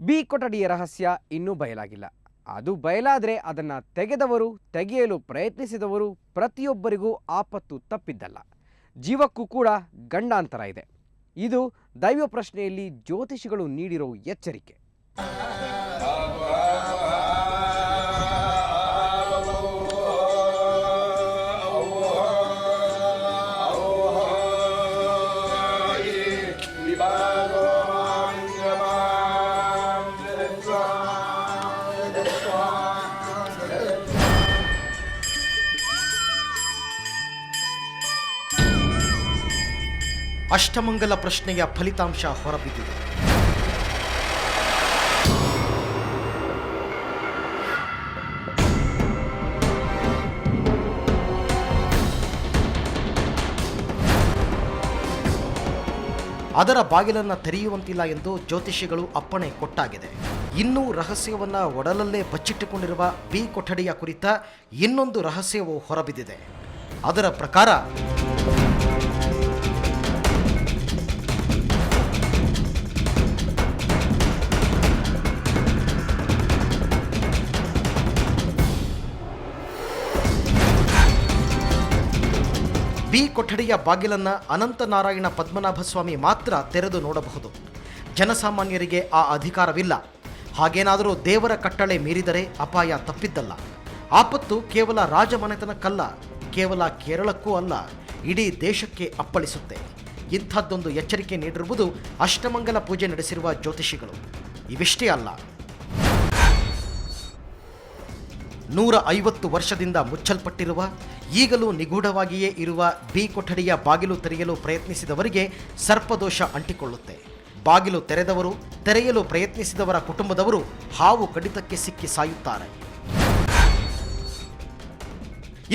B ಕೊಠಡಿಯ ರಹಸ್ಯ ಇನ್ನೂ ಬಯಲಾಗಿಲ್ಲ. ಅದು ಬಯಲಾದರೆ ಅದನ್ನು ತೆಗೆದವರು, ತೆಗೆಯಲು ಪ್ರಯತ್ನಿಸಿದವರು ಪ್ರತಿಯೊಬ್ಬರಿಗೂ ಆಪತ್ತು ತಪ್ಪಿದ್ದಲ್ಲ. ಜೀವಕ್ಕೂ ಕೂಡ ಗಂಡಾಂತರ ಇದೆ. ಇದು ದೈವ ಪ್ರಶ್ನೆಯಲ್ಲಿ ಜ್ಯೋತಿಷಿಗಳು ನೀಡಿರೋ ಎಚ್ಚರಿಕೆ. ಅಷ್ಟಮಂಗಲ ಪ್ರಶ್ನೆಯ ಫಲಿತಾಂಶ ಹೊರಬಿದ್ದಿದೆ. ಅದರ ಬಾಗಿಲನ್ನು ತೆರೆಯುವಂತಿಲ್ಲ ಎಂದು ಜ್ಯೋತಿಷಿಗಳು ಅಪ್ಪಣೆ ಕೊಟ್ಟಾಗಿದೆ. ಇನ್ನೂ ರಹಸ್ಯವನ್ನ ಒಡಲಲ್ಲೇ ಬಚ್ಚಿಟ್ಟುಕೊಂಡಿರುವ ಬಿ ಕೊಠಡಿಯ ಕುರಿತ ಇನ್ನೊಂದು ರಹಸ್ಯವು ಹೊರಬಿದ್ದಿದೆ. ಅದರ ಪ್ರಕಾರ ಬಿ ಕೊಠಡಿಯ ಬಾಗಿಲನ್ನು ಅನಂತನಾರಾಯಣ ಪದ್ಮನಾಭಸ್ವಾಮಿ ಮಾತ್ರ ತೆರೆದು ನೋಡಬಹುದು. ಜನಸಾಮಾನ್ಯರಿಗೆ ಆ ಅಧಿಕಾರವಿಲ್ಲ. ಹಾಗೇನಾದರೂ ದೇವರ ಕಟ್ಟಳೆ ಮೀರಿದರೆ ಅಪಾಯ ತಪ್ಪಿದ್ದಲ್ಲ. ಆಪತ್ತು ಕೇವಲ ರಾಜಮನೆತನಕ್ಕಲ್ಲ, ಕೇವಲ ಕೇರಳಕ್ಕೂ ಅಲ್ಲ, ಇಡೀ ದೇಶಕ್ಕೆ ಅಪ್ಪಳಿಸುತ್ತೆ. ಇಂಥದ್ದೊಂದು ಎಚ್ಚರಿಕೆ ನೀಡಿರುವುದು ಅಷ್ಟಮಂಗಲ ಪೂಜೆ ನಡೆಸಿರುವ ಜ್ಯೋತಿಷಿಗಳು. ಇವಿಷ್ಟೇ ಅಲ್ಲ, 150 ವರ್ಷದಿಂದ ಮುಚ್ಚಲ್ಪಟ್ಟಿರುವ, ಈಗಲೂ ನಿಗೂಢವಾಗಿಯೇ ಇರುವ ಬಿ ಕೊಠಡಿಯ ಬಾಗಿಲು ತೆರೆಯಲು ಪ್ರಯತ್ನಿಸಿದವರಿಗೆ ಸರ್ಪದೋಷ ಅಂಟಿಕೊಳ್ಳುತ್ತೆ. ಬಾಗಿಲು ತೆರೆದವರು, ತೆರೆಯಲು ಪ್ರಯತ್ನಿಸಿದವರ ಕುಟುಂಬದವರು ಹಾವು ಕಡಿತಕ್ಕೆ ಸಿಕ್ಕಿ ಸಾಯುತ್ತಾರೆ.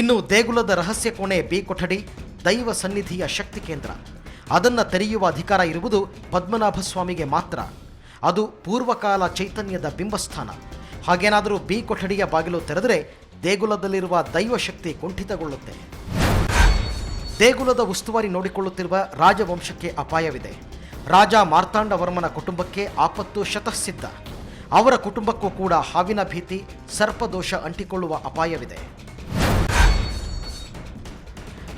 ಇನ್ನು ದೇಗುಲದ ರಹಸ್ಯ ಕೋಣೆ ಬಿ ಕೊಠಡಿ ದೈವ ಸನ್ನಿಧಿಯ ಶಕ್ತಿ ಕೇಂದ್ರ. ಅದನ್ನು ತೆರೆಯುವ ಅಧಿಕಾರ ಇರುವುದು ಪದ್ಮನಾಭಸ್ವಾಮಿಗೆ ಮಾತ್ರ. ಅದು ಪೂರ್ವಕಾಲ ಚೈತನ್ಯದ ಬಿಂಬಸ್ಥಾನ. ಹಾಗೇನಾದರೂ ಬಿ ಕೊಠಡಿಯ ಬಾಗಿಲು ತೆರೆದರೆ ದೇಗುಲದಲ್ಲಿರುವ ದೈವಶಕ್ತಿ ಕುಂಠಿತಗೊಳ್ಳುತ್ತೆ. ದೇಗುಲದ ಉಸ್ತುವಾರಿ ನೋಡಿಕೊಳ್ಳುತ್ತಿರುವ ರಾಜವಂಶಕ್ಕೆ ಅಪಾಯವಿದೆ. ರಾಜ ಮಾರ್ತಾಂಡವರ್ಮನ ಕುಟುಂಬಕ್ಕೆ ಆಪತ್ತು ಶತಃಸಿದ್ಧ. ಅವರ ಕುಟುಂಬಕ್ಕೂ ಕೂಡ ಹಾವಿನ ಭೀತಿ, ಸರ್ಪದೋಷ ಅಂಟಿಕೊಳ್ಳುವ ಅಪಾಯವಿದೆ.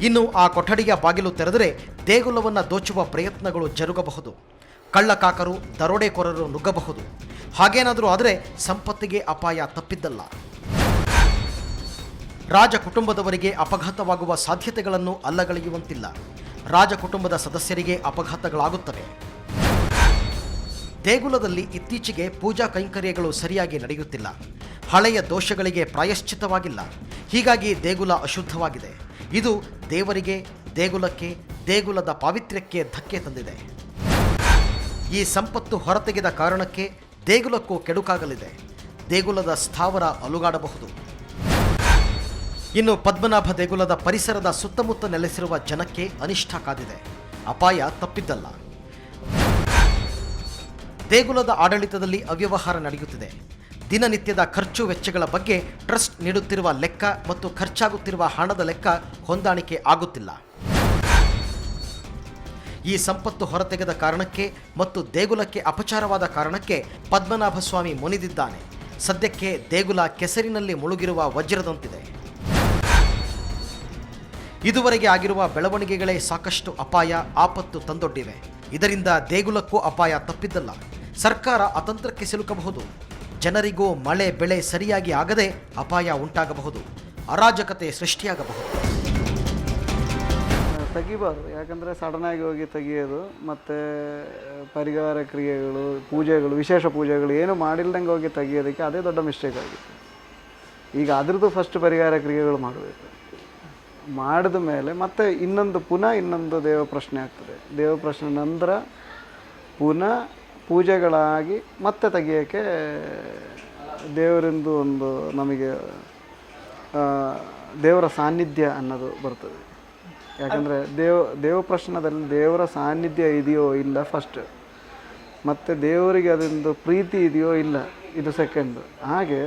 ಇನ್ನು ಆ ಕೊಠಡಿಯ ಬಾಗಿಲು ತೆರೆದರೆ ದೇಗುಲವನ್ನು ದೋಚುವ ಪ್ರಯತ್ನಗಳು ಜರುಗಬಹುದು. ಕಳ್ಳಕಾಕರು, ದರೋಡೆಕೋರರು ನುಗ್ಗಬಹುದು. ಹಾಗೇನಾದರೂ ಆದರೆ ಸಂಪತ್ತಿಗೆ ಅಪಾಯ ತಪ್ಪಿದ್ದಲ್ಲ. ರಾಜ ಕುಟುಂಬದವರಿಗೆ ಅಪಘಾತವಾಗುವ ಸಾಧ್ಯತೆಗಳನ್ನು ಅಲ್ಲಗಳೆಯುವಂತಿಲ್ಲ. ರಾಜ ಕುಟುಂಬದ ಸದಸ್ಯರಿಗೆ ಅಪಘಾತಗಳಾಗುತ್ತವೆ. ದೇಗುಲದಲ್ಲಿ ಇತ್ತೀಚೆಗೆ ಪೂಜಾ ಕೈಂಕರ್ಯಗಳು ಸರಿಯಾಗಿ ನಡೆಯುತ್ತಿಲ್ಲ. ಹಳೆಯ ದೋಷಗಳಿಗೆ ಪ್ರಾಯಶ್ಚಿತ್ತವಾಗಿಲ್ಲ. ಹೀಗಾಗಿ ದೇಗುಲ ಅಶುದ್ಧವಾಗಿದೆ. ಇದು ದೇವರಿಗೆ, ದೇಗುಲಕ್ಕೆ, ದೇಗುಲದ ಪಾವಿತ್ರ್ಯಕ್ಕೆ ಧಕ್ಕೆ ತಂದಿದೆ. ಈ ಸಂಪತ್ತು ಹೊರತೆಗೆದ ಕಾರಣಕ್ಕೆ ದೇಗುಲಕ್ಕೂ ಕೆಡುಕಾಗಲಿದೆ. ದೇಗುಲದ ಸ್ಥಾವರ ಅಲುಗಾಡಬಹುದು. ಇನ್ನು ಪದ್ಮನಾಭ ದೇಗುಲದ ಪರಿಸರದ ಸುತ್ತಮುತ್ತ ನೆಲೆಸಿರುವ ಜನಕ್ಕೆ ಅನಿಷ್ಟ ಕಾದಿದೆ. ಅಪಾಯ ತಪ್ಪಿದ್ದಲ್ಲ. ದೇಗುಲದ ಆಡಳಿತದಲ್ಲಿ ಅವ್ಯವಹಾರ ನಡೆಯುತ್ತಿದೆ. ದಿನನಿತ್ಯದ ಖರ್ಚು ವೆಚ್ಚಗಳ ಬಗ್ಗೆ ಟ್ರಸ್ಟ್ ನೀಡುತ್ತಿರುವ ಲೆಕ್ಕ ಮತ್ತು ಖರ್ಚಾಗುತ್ತಿರುವ ಹಣದ ಲೆಕ್ಕ ಹೊಂದಾಣಿಕೆ ಆಗುತ್ತಿಲ್ಲ. ಈ ಸಂಪತ್ತು ಹೊರತೆಗೆದ ಕಾರಣಕ್ಕೆ ಮತ್ತು ದೇಗುಲಕ್ಕೆ ಅಪಚಾರವಾದ ಕಾರಣಕ್ಕೆ ಪದ್ಮನಾಭಸ್ವಾಮಿ ಮುನಿದಿದ್ದಾನೆ. ಸದ್ಯಕ್ಕೆ ದೇಗುಲ ಕೆಸರಿನಲ್ಲಿ ಮುಳುಗಿರುವ ವಜ್ರದಂತಿದೆ. ಇದುವರೆಗೆ ಆಗಿರುವ ಬೆಳವಣಿಗೆಗಳೇ ಸಾಕಷ್ಟು ಅಪಾಯ, ಆಪತ್ತು ತಂದೊಡ್ಡಿವೆ. ಇದರಿಂದ ದೇಗುಲಕ್ಕೂ ಅಪಾಯ ತಪ್ಪಿದ್ದಲ್ಲ. ಸರ್ಕಾರ ಅತಂತ್ರಕ್ಕೆ ಸಿಲುಕಬಹುದು. ಜನರಿಗೂ ಮಳೆ ಬೆಳೆ ಸರಿಯಾಗಿ ಆಗದೆ ಅಪಾಯ ಉಂಟಾಗಬಹುದು. ಅರಾಜಕತೆ ಸೃಷ್ಟಿಯಾಗಬಹುದು. ತೆಗಿಬಾರ್ದು. ಯಾಕಂದರೆ ಸಡನ್ನಾಗಿ ಹೋಗಿ ತೆಗಿಯೋದು, ಮತ್ತು ಪರಿಹಾರ ಕ್ರಿಯೆಗಳು, ಪೂಜೆಗಳು, ವಿಶೇಷ ಪೂಜೆಗಳು ಏನು ಮಾಡಿಲ್ದಂಗೆ ಹೋಗಿ ತೆಗಿಯೋದಕ್ಕೆ ಅದೇ ದೊಡ್ಡ ಮಿಸ್ಟೇಕ್ ಆಗಿತ್ತು. ಈಗ ಅದ್ರದ್ದು ಫಸ್ಟ್ ಪರಿಹಾರ ಕ್ರಿಯೆಗಳು ಮಾಡಬೇಕು. ಮಾಡಿದ ಮೇಲೆ ಮತ್ತೆ ಪುನಃ ಇನ್ನೊಂದು ದೇವ ಪ್ರಶ್ನೆ ಆಗ್ತದೆ. ದೇವ ಪ್ರಶ್ನೆ ನಂತರ ಪುನಃ ಪೂಜೆಗಳಾಗಿ ಮತ್ತೆ ತೆಗಿಯೋಕ್ಕೆ ದೇವರಿಂದ ಒಂದು ನಮಗೆ ದೇವರ ಸಾನ್ನಿಧ್ಯ ಅನ್ನೋದು ಬರ್ತದೆ. ಯಾಕಂದರೆ ದೇವ ಪ್ರಶ್ನದಲ್ಲಿ ದೇವರ ಸಾನ್ನಿಧ್ಯ ಇದೆಯೋ ಇಲ್ಲ ಫಸ್ಟ್, ಮತ್ತು ದೇವರಿಗೆ ಅದೊಂದು ಪ್ರೀತಿ ಇದೆಯೋ ಇಲ್ಲ ಇದು ಸೆಕೆಂಡ್. ಹಾಗೆ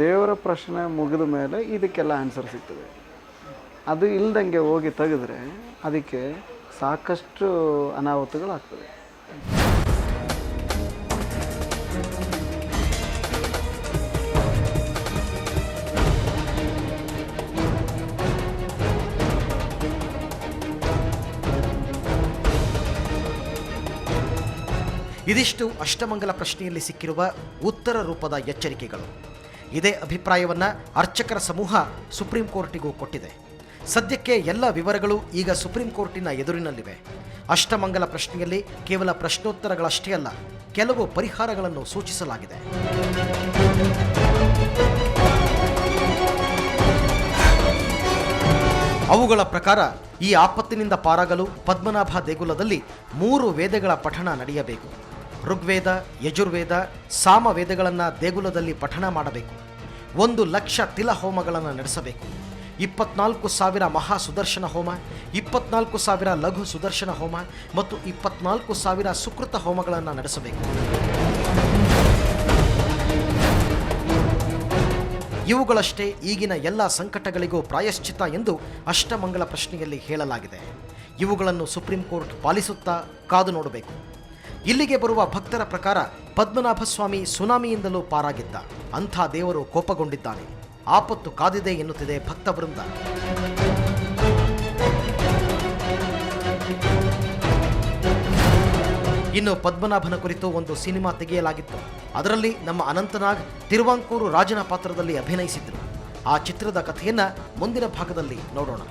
ದೇವರ ಪ್ರಶ್ನೆ ಮುಗಿದ ಮೇಲೆ ಇದಕ್ಕೆಲ್ಲ ಆನ್ಸರ್ ಸಿಗ್ತದೆ. ಅದು ಇಲ್ದಂಗೆ ಹೋಗಿ ತೆಗೆದ್ರೆ ಅದಕ್ಕೆ ಸಾಕಷ್ಟು ಅನಾಹುತಗಳಾಗ್ತದೆ. ಇದಿಷ್ಟು ಅಷ್ಟಮಂಗಲ ಪ್ರಶ್ನೆಯಲ್ಲಿ ಸಿಕ್ಕಿರುವ ಉತ್ತರ ರೂಪದ ಎಚ್ಚರಿಕೆಗಳು. ಇದೇ ಅಭಿಪ್ರಾಯವನ್ನು ಅರ್ಚಕರ ಸಮೂಹ ಸುಪ್ರೀಂ ಕೋರ್ಟಿಗೂ ಕೊಟ್ಟಿದೆ. ಸದ್ಯಕ್ಕೆ ಎಲ್ಲ ವಿವರಗಳು ಈಗ ಸುಪ್ರೀಂ ಕೋರ್ಟಿನ ಎದುರಿನಲ್ಲಿವೆ. ಅಷ್ಟಮಂಗಲ ಪ್ರಶ್ನೆಯಲ್ಲಿ ಕೇವಲ ಪ್ರಶ್ನೋತ್ತರಗಳಷ್ಟೇ ಅಲ್ಲ, ಕೆಲವು ಪರಿಹಾರಗಳನ್ನು ಸೂಚಿಸಲಾಗಿದೆ. ಅವುಗಳ ಪ್ರಕಾರ ಈ ಆಪತ್ತಿನಿಂದ ಪಾರಾಗಲು ಪದ್ಮನಾಭ ದೇಗುಲದಲ್ಲಿ 3 ವೇದಗಳ ಪಠಣ ನಡೆಯಬೇಕು. ಋಗ್ವೇದ, ಯಜುರ್ವೇದ, ಸಾಮವೇದಗಳನ್ನು ದೇಗುಲದಲ್ಲಿ ಪಠಣ ಮಾಡಬೇಕು. 1,00,000 ತಿಲ ಹೋಮಗಳನ್ನು ನಡೆಸಬೇಕು. 24,000 ಮಹಾ ಸುದರ್ಶನ ಹೋಮ, 24,000 ಲಘು ಸುದರ್ಶನ ಹೋಮ ಮತ್ತು 24,000 ಸುಕೃತ ಹೋಮಗಳನ್ನು ನಡೆಸಬೇಕು. ಇವುಗಳಷ್ಟೇ ಈಗಿನ ಎಲ್ಲ ಸಂಕಟಗಳಿಗೂ ಪ್ರಾಯಶ್ಚಿತ ಎಂದು ಅಷ್ಟಮಂಗಲ ಪ್ರಶ್ನೆಯಲ್ಲಿ ಹೇಳಲಾಗಿದೆ. ಇವುಗಳನ್ನು ಸುಪ್ರೀಂ ಕೋರ್ಟ್ ಪಾಲಿಸುತ್ತಾ ಕಾದು ನೋಡಬೇಕು. ಇಲ್ಲಿಗೆ ಬರುವ ಭಕ್ತರ ಪ್ರಕಾರ ಪದ್ಮನಾಭ ಸ್ವಾಮಿ ಸುನಾಮಿಯಿಂದಲೂ ಪಾರಾಗಿದ್ದ. ಅಂಥ ದೇವರು ಕೋಪಗೊಂಡಿದ್ದಾನೆ. ಆಪತ್ತು ಕಾದಿದೆ ಎನ್ನುತ್ತಿದೆ ಭಕ್ತವೃಂದ. ಇನ್ನು ಪದ್ಮನಾಭನ ಕುರಿತು ಒಂದು ಸಿನಿಮಾ ತೆಗೆಯಲಾಗಿತ್ತು. ಅದರಲ್ಲಿ ನಮ್ಮ ಅನಂತನಾಗ್ ತಿರುವಾಂಕೂರು ರಾಜನ ಪಾತ್ರದಲ್ಲಿ ಅಭಿನಯಿಸಿದ್ರು. ಆ ಚಿತ್ರದ ಕಥೆಯನ್ನ ಮುಂದಿನ ಭಾಗದಲ್ಲಿ ನೋಡೋಣ.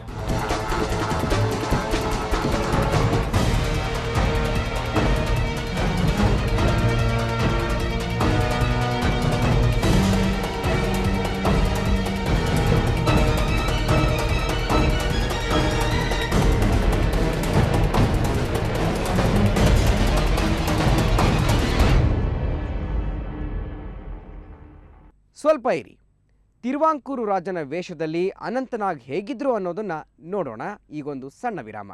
ಸ್ವಲ್ಪ ಇರಿ. ತಿರುವಾಂಕೂರು ರಾಜನ ವೇಷದಲ್ಲಿ ಅನಂತನಾಗ್ ಹೇಗಿದ್ರು ಅನ್ನೋದನ್ನ ನೋಡೋಣ. ಈಗೊಂದು ಸಣ್ಣ ವಿರಾಮ.